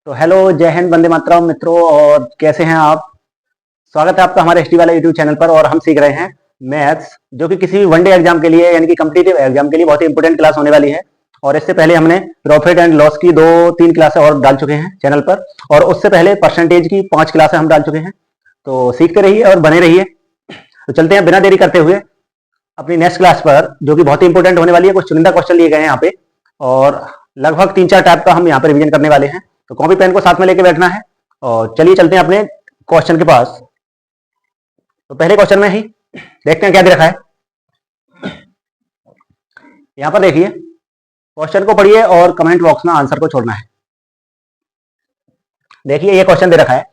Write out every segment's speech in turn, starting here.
तो हेलो, जय हिंद, वंदे मातरम मित्रों। और कैसे हैं आप? स्वागत है आपका हमारे एसटी वाला यूट्यूब चैनल पर। और हम सीख रहे हैं मैथ्स, जो कि किसी भी वनडे एग्जाम के लिए यानी कि कॉम्पिटिटिव एग्जाम के लिए बहुत ही इंपॉर्टेंट क्लास होने वाली है। और इससे पहले हमने प्रॉफिट एंड लॉस की 2-3 क्लासें और डाल चुके हैं चैनल पर, और उससे पहले परसेंटेज की 5 क्लासें हम डाल चुके हैं। तो सीखते रहिए और बने रहिए। तो चलते हैं बिना देरी करते हुए अपनी नेक्स्ट क्लास पर, जो कि बहुत ही इंपॉर्टेंट होने वाली है। कुछ चुनिंदा क्वेश्चन लिए गए हैं यहाँ पे, और लगभग 3-4 टाइप का हम यहाँ पे रिवीजन करने वाले हैं। तो कॉपी पेन को साथ में लेके बैठना है और चलिए चलते हैं अपने क्वेश्चन के पास। तो पहले क्वेश्चन में ही देखते हैं क्या दे रखा है। यहां पर देखिए, क्वेश्चन को पढ़िए और कमेंट बॉक्स में आंसर को छोड़ना है। देखिए ये क्वेश्चन दे रखा है,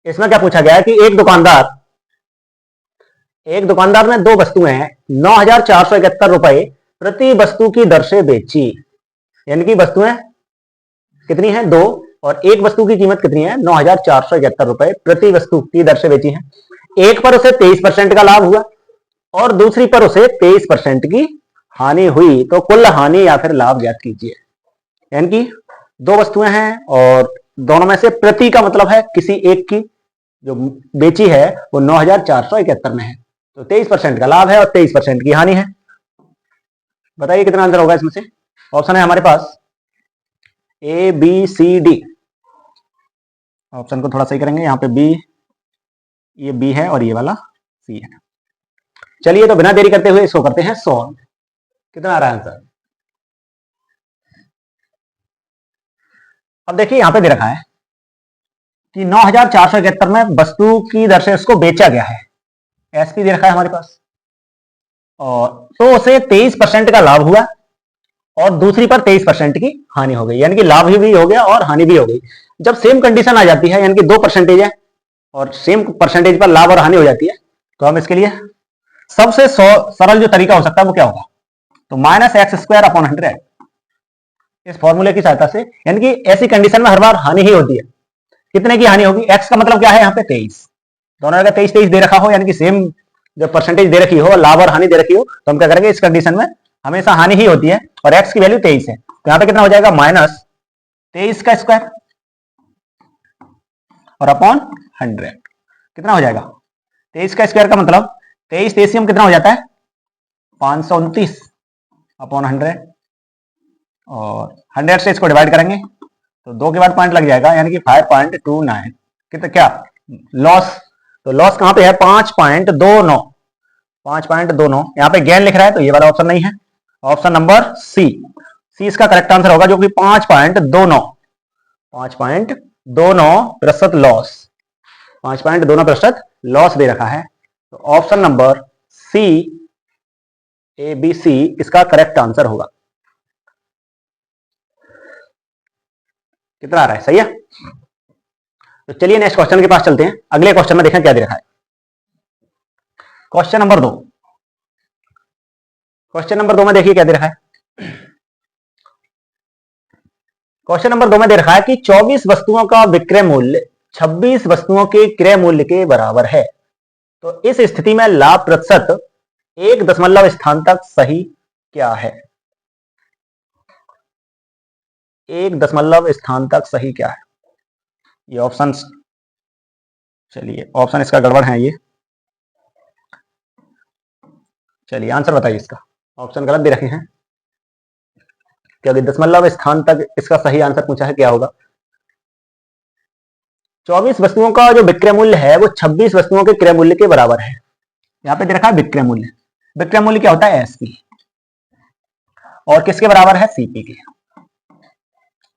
इसमें क्या पूछा गया है कि एक दुकानदार ने दो वस्तुएं 9,471 रुपए प्रति वस्तु की दर से बेची। यानी कि वस्तुएं कितनी है? दो, और एक वस्तु की कीमत कितनी है? 9,471 रुपए प्रति वस्तु की दर से बेची है। एक पर उसे 23% का लाभ हुआ और दूसरी पर उसे 23% की हानि हुई। तो कुल हानि या फिर लाभ ज्ञात कीजिए। यानी कि दो वस्तुएं हैं और दोनों में से प्रति का मतलब है किसी एक की जो बेची है वो 9,471 में है, तो 23% का लाभ है और 23% की हानि है। बताइए कितना आंसर होगा इसमें से? ऑप्शन है हमारे पास ए, बी, सी, डी। ऑप्शन को थोड़ा सही करेंगे। यहाँ पे बी, ये बी है और ये वाला सी है। चलिए तो बिना देरी करते हुए इसको करते हैं सॉल्व। कितना आ रहा है आंसर? अब देखिए यहां पे दे रखा है कि 9,471 में वस्तु की दर से उसको बेचा गया है। एसपी दे रखा है हमारे पास, और तो उसे 23% का लाभ हुआ और दूसरी पर 23% की हानि हो गई। यानी कि लाभ भी हो गया और हानि भी हो गई। जब सेम कंडीशन आ जाती है, यानी कि 2% है और सेम परसेंटेज पर लाभ और हानि हो जाती है, तो हम इसके लिए सबसे सरल जो तरीका हो सकता है वो क्या होगा? तो -x² / 100 इस फॉर्मूले की सहायता से। यानी कि ऐसी कंडीशन में हर बार हानि ही होती है। कितने की हानि होगी? x का मतलब क्या है यहाँ पे? 23। दोनों जगह 23 दे रखा हो, यानी कि सेम जो परसेंटेज दे रखी हो, लाभ और हानि दे रखी हो, तो हम क्या करेंगे? इस कंडीशन में हमेशा हानि ही होती है और x की वैल्यू 23 है, तो यहाँ पे कितना हो जाएगा? -23² और अपॉन 100। कितना हो जाएगा? 23² का मतलब 23 तेसियम कितना हो जाता है? 529 अपॉन 100, और 100 से इसको डिवाइड करेंगे तो 2 के बाद पॉइंट लग जाएगा, यानी कि 5.29। कितना क्या लॉस? तो लॉस कहां पे है? 5.29। 5.29 यहाँ पे गेन लिख रहा है, तो ये वाला ऑप्शन नहीं है। ऑप्शन नंबर सी इसका करेक्ट आंसर होगा, जो कि 5.29 5.29% लॉस। 5.29% लॉस दे रखा है। तो ऑप्शन नंबर सी, ए, बी, सी इसका करेक्ट आंसर होगा। कितना आ रहा है? सही है। तो चलिए नेक्स्ट क्वेश्चन के पास चलते हैं। अगले क्वेश्चन में देखें क्या दे रखा है। Question number 2। क्वेश्चन नंबर 2 में देखिए क्या दे रखा है। क्वेश्चन नंबर 2 में दे रखा है कि 24 वस्तुओं का विक्रय मूल्य 26 वस्तुओं के क्रय मूल्य के बराबर है। तो इस स्थिति में लाभ प्रतिशत 1 दशमलव स्थान तक सही क्या है? 1 दशमलव स्थान तक सही क्या है? ये ऑप्शन, चलिए ऑप्शन इसका गड़बड़ है ये। चलिए आंसर बताइए इसका। ऑप्शन गलत दे रखे हैं, क्योंकि दशमलव स्थान तक इसका सही आंसर पूछा है, क्या होगा? 24 वस्तुओं का जो विक्रय मूल्य है वो 26 वस्तुओं के क्रय मूल्य के बराबर है। यहां पे दे रखा है विक्रय मूल्य। विक्रय मूल्य क्या होता है? एसपी। और किसके बराबर है? सीपी के।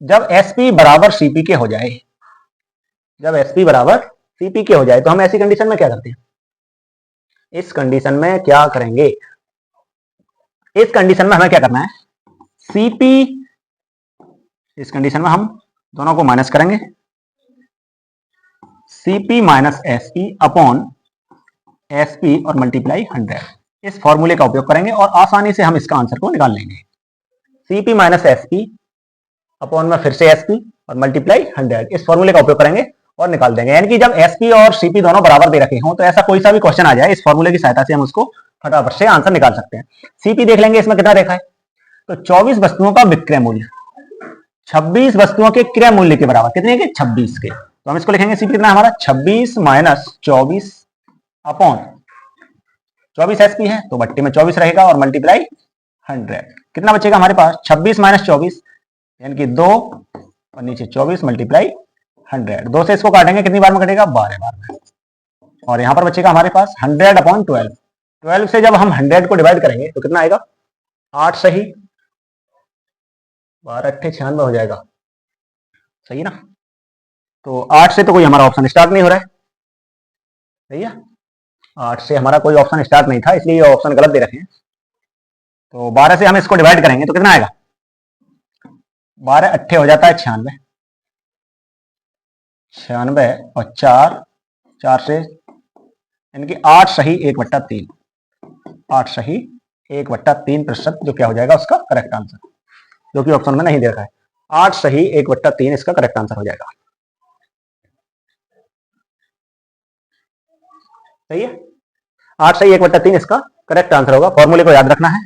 जब एसपी बराबर सीपी के हो जाए, तो हम ऐसी कंडीशन में क्या करते हैं? इस कंडीशन में क्या करेंगे? इस कंडीशन में हमें क्या करना है? सीपी, इस कंडीशन में हम दोनों को माइनस करेंगे। CP minus SP upon SP और मल्टीप्लाई 100। इस फॉर्मूले का उपयोग करेंगे और आसानी से हम इसका आंसर को निकाल लेंगे। सीपी माइनस एसपी अपॉन में फिर से एसपी और मल्टीप्लाई 100, इस फॉर्मूले का उपयोग करेंगे और निकाल देंगे। यानी कि जब एसपी और सीपी दोनों बराबर दे रखे हों, तो ऐसा कोई सा भी क्वेश्चन आ जाए, इस फॉर्मूले की सहायता से हम उसको फटाफट से आंसर निकाल सकते हैं। सीपी देख लेंगे, इसमें कितना देखा है? तो 24 वस्तुओं का विक्रय मूल्य, 26 वस्तुओं के क्रय मूल्य के बराबर, कितने के? 26 के। तो हम इसको लिखेंगे सीपी कितना हमारा 26 माइनस 24 अपॉन 24 एसपी है तो बट्टे में 24 रहेगा और मल्टीप्लाई 100। कितना बचेगा हमारे पास? 26 माइनस 24 यानी कि 2 और नीचे 24 मल्टीप्लाई 100। 2 से इसको काटेंगे कितनी बार में कटेगा? 12 बार में। और यहां पर बचेगा हमारे पास 100 अपॉन 12। 12 से जब हम 100 को डिवाइड करेंगे तो कितना आएगा? 8 सही 12 अट्ठे 96 हो जाएगा, सही ना? तो 8 से तो कोई हमारा ऑप्शन स्टार्ट नहीं हो रहा है, सही है? 8 से हमारा कोई ऑप्शन स्टार्ट नहीं था, इसलिए ये ऑप्शन गलत दे रखे हैं। तो 12 से हम इसको डिवाइड करेंगे तो कितना आएगा? 12 अट्ठे हो जाता है 96, 96 और 4 से यानी कि 8 सही 1/3, 8 सही 1/3% जो क्या हो जाएगा उसका करेक्ट आंसर, जो कि ऑप्शन में नहीं दे रखा है। 8 सही 1/3 इसका करेक्ट आंसर हो जाएगा, सही है? 8 सही 1/3 इसका करेक्ट आंसर होगा। फॉर्मूले को याद रखना है,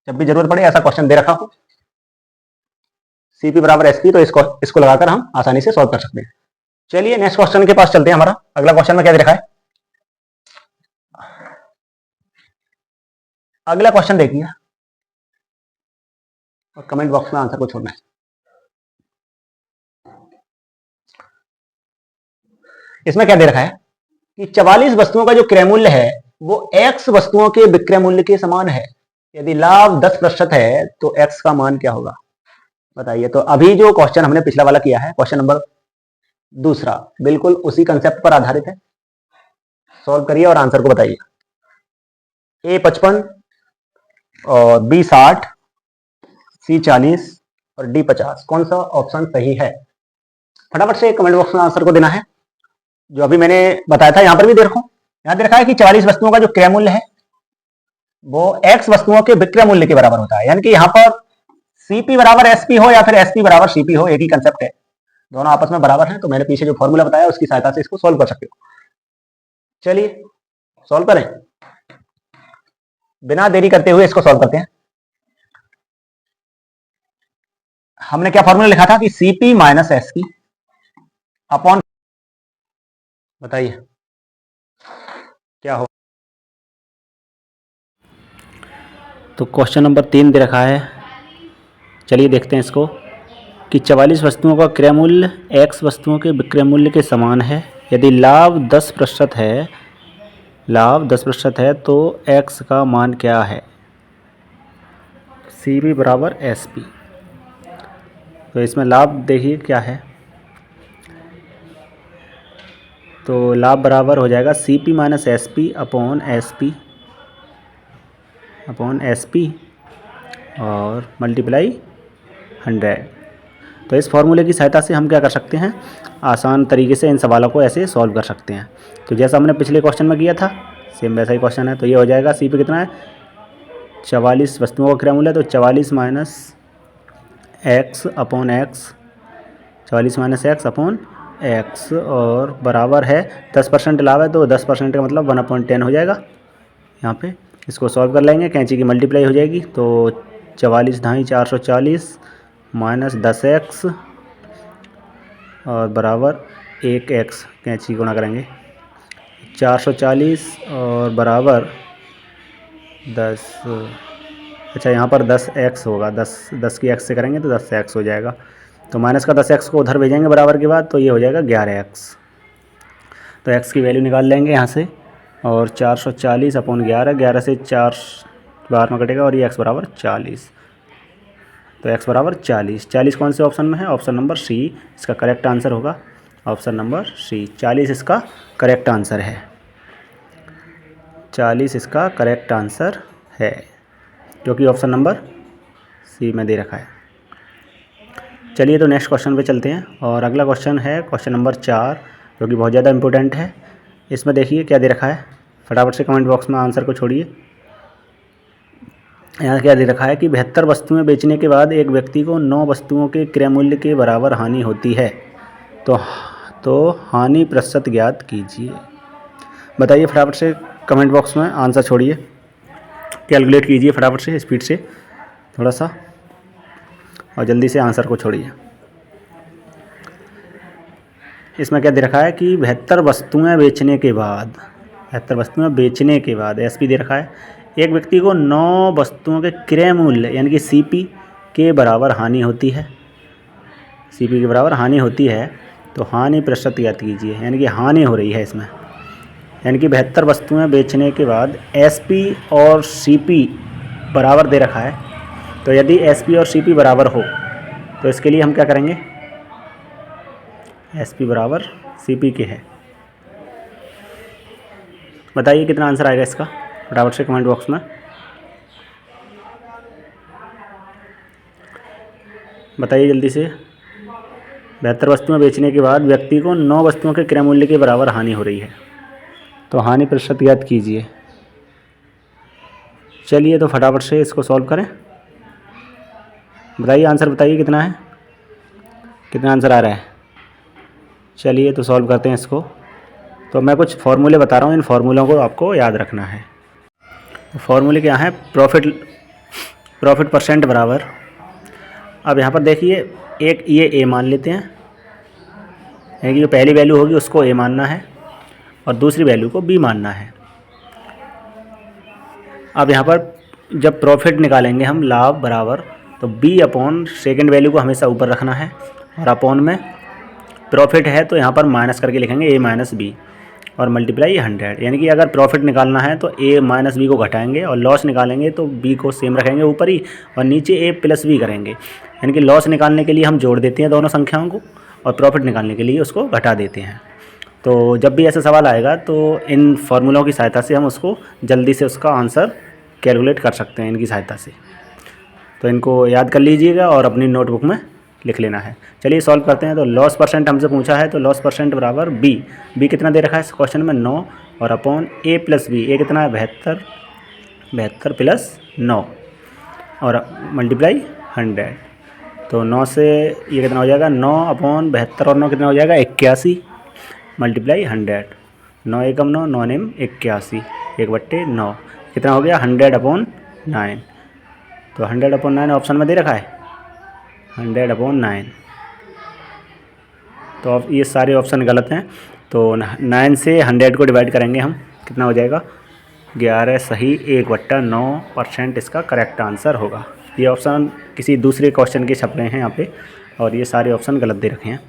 जब भी जरूरत पड़े ऐसा क्वेश्चन दे रखा हो सीपी बराबर एसपी, तो इसको लगाकर हम आसानी से सॉल्व कर सकते हैं। चलिए नेक्स्ट क्वेश्चन के पास चलते हैं। हमारा अगला क्वेश्चन में क्या दे रखा है? अगला क्वेश्चन देखिए और कमेंट बॉक्स में आंसर को छोड़ना है। इसमें क्या दे रखा है कि 44 वस्तुओं का जो क्रय मूल्य है वो x वस्तुओं के विक्रय मूल्य के समान है। यदि लाभ 10% है तो x का मान क्या होगा? बताइए। तो अभी जो क्वेश्चन हमने पिछला वाला किया है, क्वेश्चन नंबर दूसरा, बिल्कुल उसी कंसेप्ट पर आधारित है। सॉल्व करिए और आंसर को बताइए। ए 55 और बी 60, सी 40 और डी 50, कौन सा ऑप्शन सही है? फटाफट से कमेंट बॉक्स में आंसर को देना है। जो अभी मैंने बताया था यहां पर भी दे रखा हूं, यहां दे रखा है कि 44 वस्तुओं का जो क्रय मूल्य है वो x वस्तुओं के विक्रय मूल्य के बराबर होता है। यानी कि यहां पर सीपी बराबर एसपी हो या फिर एसपी बराबर सीपी हो, एक ही कंसेप्ट है, दोनों आपस में बराबर हैं। तो मैंने पीछे जो फॉर्मूला बताया उसकी सहायता से इसको सॉल्व कर सकते हो। चलिए सॉल्व करें, बिना देरी करते हुए इसको सॉल्व करते हैं। हमने क्या फॉर्मूला लिखा था कि सीपी माइनस एसपी अपॉन, बताइए क्या हो? तो क्वेश्चन नंबर 3 दे रखा है, चलिए देखते हैं इसको, कि 44 वस्तुओं का क्रय मूल्य x वस्तुओं के विक्रय मूल्य के समान है। यदि लाभ 10% है, लाभ 10% है तो x का मान क्या है? सी बी बराबर एस पी। तो इसमें लाभ देखिए क्या है, तो लाभ बराबर हो जाएगा C P minus S P upon S P और मल्टीप्लाई 100। तो इस फॉर्मूले की सहायता से हम क्या कर सकते हैं, आसान तरीके से इन सवालों को ऐसे सॉल्व कर सकते हैं। तो जैसा हमने पिछले क्वेश्चन में किया था सेम वैसा ही क्वेश्चन है। तो ये हो जाएगा सी पे कितना है, 44 वस्तुओं का क्रय मूल्य, तो 44 minus x upon x, 44 minus x upon x और बराबर है 10% लाभ है तो 10% का मतलब 1/10 हो जाएगा। यहाँ पे इसको सॉल्व कर लेंगे, कैंची की मल्टीप्लाई हो जाएगी तो 44 ढाई 440 माइनस 10x और बराबर 1x, कैंची गुणा करेंगे 440 और बराबर 10, अच्छा यहाँ पर 10x होगा, 10 की x से करेंगे तो 10x हो जाएगा। तो माइनस का 10x को उधर भेजेंगे बराबर के बाद, तो ये हो जाएगा 11x। तो x की वैल्यू निकाल लेंगे यहाँ से, और 440 अपॉन 11, 11 से 4 बार में कटेगा और ये x बराबर 40। तो x बराबर 40, 40 कौन से ऑप्शन में है? ऑप्शन नंबर सी इसका करेक्ट आंसर होगा। ऑप्शन नंबर सी 40 इसका करेक्ट आंसर है, 40 इसका करेक्ट आंसर है, जो कि ऑप्शन नंबर सी में दे रखा है। चलिए तो नेक्स्ट क्वेश्चन पे चलते हैं, और अगला क्वेश्चन है क्वेश्चन नंबर 4, जो कि बहुत ज़्यादा इंपॉर्टेंट है। इसमें देखिए क्या दे रखा है, फटाफट से कमेंट बॉक्स में आंसर को छोड़िए। यहाँ क्या दे रखा है कि 72 वस्तुएं बेचने के बाद एक व्यक्ति को 9 वस्तुओं के क्रय मूल्य के बराबर हानि होती है, तो हानि प्रतिशत ज्ञात कीजिए। बताइए फटाफट से कमेंट बॉक्स में आंसर छोड़िए, कैलकुलेट कीजिए फटाफट से, स्पीड से थोड़ा सा, और जल्दी से आंसर को छोड़िए। इसमें क्या दे रखा है कि 72 वस्तुएं बेचने के बाद 72 वस्तुएं बेचने के बाद एसपी दे रखा है, एक व्यक्ति को 9 वस्तुओं के क्रय मूल्य यानी कि सीपी के बराबर हानि होती है। सीपी के बराबर हानि होती है तो हानि प्रतिशत ज्ञात कीजिए, यानी कि हानि हो रही है इसमें, यानी कि 72 वस्तुएं बेचने के बाद एसपी और सीपी बराबर दे रखा है। तो यदि एसपी और सीपी बराबर हो तो इसके लिए हम क्या करेंगे, एसपी बराबर सीपी के है। बताइए कितना आंसर आएगा इसका, फटाफट से कमेंट बॉक्स में बताइए जल्दी से। 72 वस्तुएं बेचने के बाद व्यक्ति को 9 वस्तुओं के क्रय मूल्य के बराबर हानि हो रही है, तो हानि प्रतिशत ज्ञात कीजिए। चलिए तो फटाफट से इसको सॉल्व करें। बताइए आंसर, बताइए कितना है, कितना आंसर आ रहा है। चलिए तो सॉल्व करते हैं इसको। तो मैं कुछ फार्मूले बता रहा हूँ, इन फार्मूलों को आपको याद रखना है। तो फार्मूले क्या है, प्रॉफिट परसेंट बराबर, अब यहाँ पर देखिए एक ये ए मान लेते हैं, यानी कि जो पहली वैल्यू होगी उसको ए मानना है और दूसरी वैल्यू को बी मानना है। अब यहाँ पर जब प्रॉफिट निकालेंगे हम, लाभ बराबर, तो बी अपॉन सेकेंड वैल्यू को हमेशा ऊपर रखना है और अपॉन में प्रॉफिट है तो यहाँ पर माइनस करके लिखेंगे ए माइनस बी और मल्टीप्लाई 100, यानी कि अगर प्रॉफिट निकालना है तो ए माइनस बी को घटाएंगे और लॉस निकालेंगे तो बी को सेम रखेंगे ऊपर ही और नीचे ए प्लस बी करेंगे, यानी कि लॉस निकालने के लिए हम जोड़ देते हैं दोनों संख्याओं को और प्रॉफिट निकालने के लिए उसको घटा देते हैं। तो जब भी ऐसा सवाल आएगा तो इन फार्मूलों की सहायता से हम उसको जल्दी से उसका आंसर कैलकुलेट कर सकते हैं इनकी सहायता से। तो इनको याद कर लीजिएगा और अपनी नोटबुक में लिख लेना है। चलिए सॉल्व करते हैं। तो लॉस परसेंट हमसे पूछा है, तो लॉस परसेंट बराबर बी कितना दे रखा है इस क्वेश्चन में 9 और अपॉन ए प्लस बी, ए कितना है 72 प्लस 9 और मल्टीप्लाई 100। तो 9 से ये कितना हो जाएगा, 9 अपॉन 72 और 9 कितना हो जाएगा 81 मल्टीप्लाई 100। 9 एकम 9, 9 नेम 81, 1/9 कितना हो गया 100 अपॉन 9। तो 100 अपॉन 9 ऑप्शन में दे रखा है 100 अपॉन 9। तो अब ये सारे ऑप्शन गलत हैं, तो 9 से 100 को डिवाइड करेंगे हम, कितना हो जाएगा 11 सही 1/9% इसका करेक्ट आंसर होगा। ये ऑप्शन किसी दूसरे क्वेश्चन के छप रहे हैं यहाँ पे और ये सारे ऑप्शन गलत दे रखे हैं,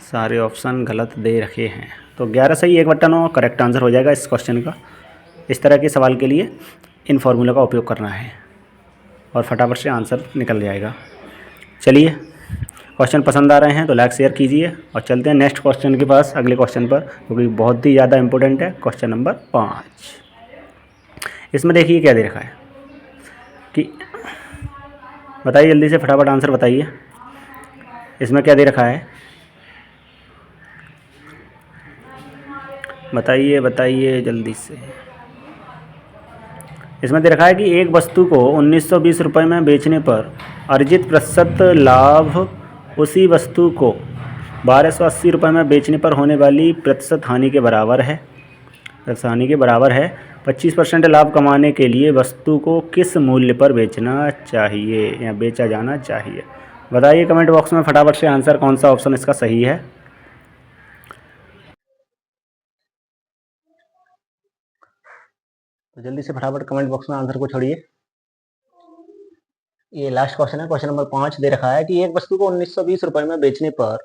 सारे ऑप्शन गलत दे रखे हैं। तो 11 सही 1/9 करेक्ट आंसर हो जाएगा इस क्वेश्चन का। इस तरह के सवाल के लिए इन फार्मूला का उपयोग करना है और फटाफट से आंसर निकल जाएगा। चलिए क्वेश्चन पसंद आ रहे हैं तो लाइक शेयर कीजिए और चलते हैं नेक्स्ट क्वेश्चन के पास, अगले क्वेश्चन पर, क्योंकि बहुत ही ज़्यादा इंपॉर्टेंट है। क्वेश्चन नंबर 5, इसमें देखिए क्या दे रखा है कि, बताइए जल्दी से फटाफट आंसर बताइए। इसमें क्या दे रखा है, बताइए जल्दी से। इसमें दे रखा है कि एक वस्तु को 1920 रुपये में बेचने पर अर्जित प्रतिशत लाभ उसी वस्तु को 1280 रुपये में बेचने पर होने वाली प्रतिशत हानि के बराबर है। प्रतिशत हानि के बराबर है। 25% लाभ कमाने के लिए वस्तु को किस मूल्य पर बेचना चाहिए या बेचा जाना चाहिए। बताइए कमेंट बॉक्स में फटाफट से आंसर, कौन सा ऑप्शन इसका सही है। तो जल्दी से फटाफट कमेंट बॉक्स में आंसर को छोड़िए। ये लास्ट क्वेश्चन है, क्वेश्चन नंबर 5 दे रखा है कि एक वस्तु को 1920 रुपए में बेचने पर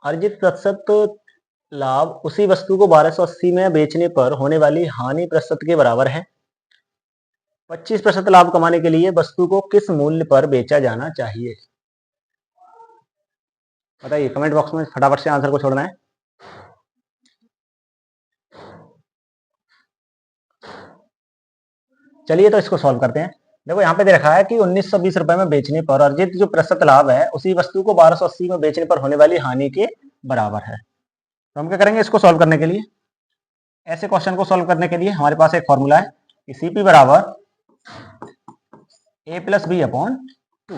अर्जित प्रतिशत लाभ उसी वस्तु को 1280 में बेचने पर होने वाली हानि प्रतिशत के बराबर है। 25% लाभ कमाने के लिए वस्तु को किस मूल्य पर बेचा जाना चाहिए। बताइए कमेंट बॉक्स में फटाफट से आंसर को छोड़ना है। चलिए तो इसको सॉल्व करते हैं। देखो यहाँ पे दे रखा है कि 1920 रुपए में बेचने पर अर्जित जो प्रतिशत लाभ है उसी वस्तु को 1280 में बेचने पर होने वाली हानि के बराबर है। तो हम क्या करेंगे इसको सॉल्व करने के लिए, ऐसे क्वेश्चन को सॉल्व करने के लिए हमारे पास एक फॉर्मूला है कि सीपी बराबर ए प्लस बी अपॉन 2।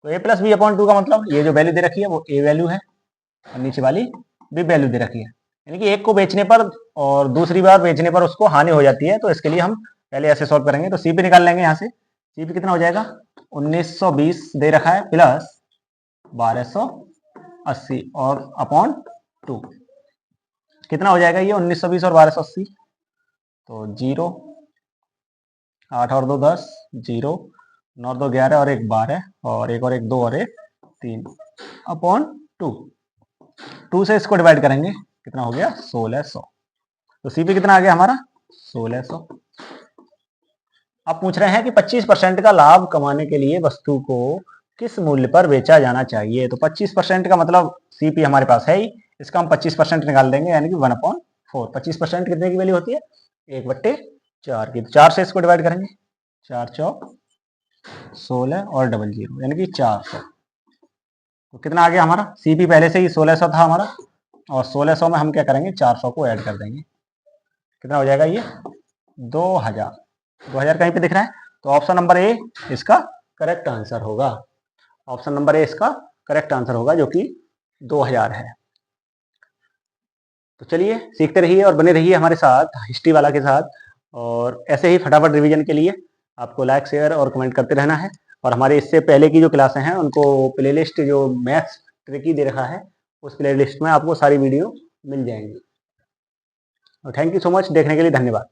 तो ए प्लस बी अपॉन 2 का मतलब ये जो वैल्यू दे रखी है वो ए वैल्यू है और नीचे वाली बी वैल्यू दे रखी है, यानी कि एक को बेचने पर और दूसरी बार बेचने पर उसको हानि हो जाती है। तो इसके लिए हम पहले ऐसे सॉल्व करेंगे। तो सीपी निकाल लेंगे यहाँ से। सीपी कितना हो जाएगा 1920 दे रखा है प्लस 1280 80 और अपॉन 2 कितना हो जाएगा ये 1920 और 1280 तो 0 8 और 2 10 0 9 और 2 11 और 1 12 और 1 और 1 2 और 1 3 अपॉन 2 से इसको डिवाइड करेंगे कितना हो गया 1600 तो सीपी कितना आ गया हमारा 1600। अब पूछ रहे हैं कि 25% का लाभ कमाने के लिए वस्तु को किस मूल्य पर बेचा जाना चाहिए। तो 25% का मतलब सीपी हमारे पास है ही, इसका हम 25% निकाल देंगे यानी कि 1/4। 25% कितने की वैल्यू होती है 1/4 की। तो 4 से इसको डिवाइड करेंगे 4 चौक 16 और 00 यानी कि 400। तो कितना आ गया हमारा सीपी पहले से ही 1600 था हमारा और 1600 में हम क्या करेंगे 400 को ऐड कर देंगे कितना हो जाएगा ये 2000 कहीं पे दिख रहा है तो ऑप्शन नंबर ए इसका करेक्ट आंसर होगा। ऑप्शन नंबर ए इसका करेक्ट आंसर होगा जो कि 2000 है। तो चलिए सीखते रहिए और बने रहिए हमारे साथ हिस्ट्री वाला के साथ और ऐसे ही फटाफट रिवीजन के लिए आपको लाइक शेयर और कमेंट करते रहना है। और हमारे इससे पहले की जो क्लासें हैं उनको प्लेलिस्ट जो मैथ्स ट्रिकी दे रखा है उस प्लेलिस्ट में आपको सारी वीडियो मिल जाएंगी। और थैंक यू सो मच देखने के लिए धन्यवाद।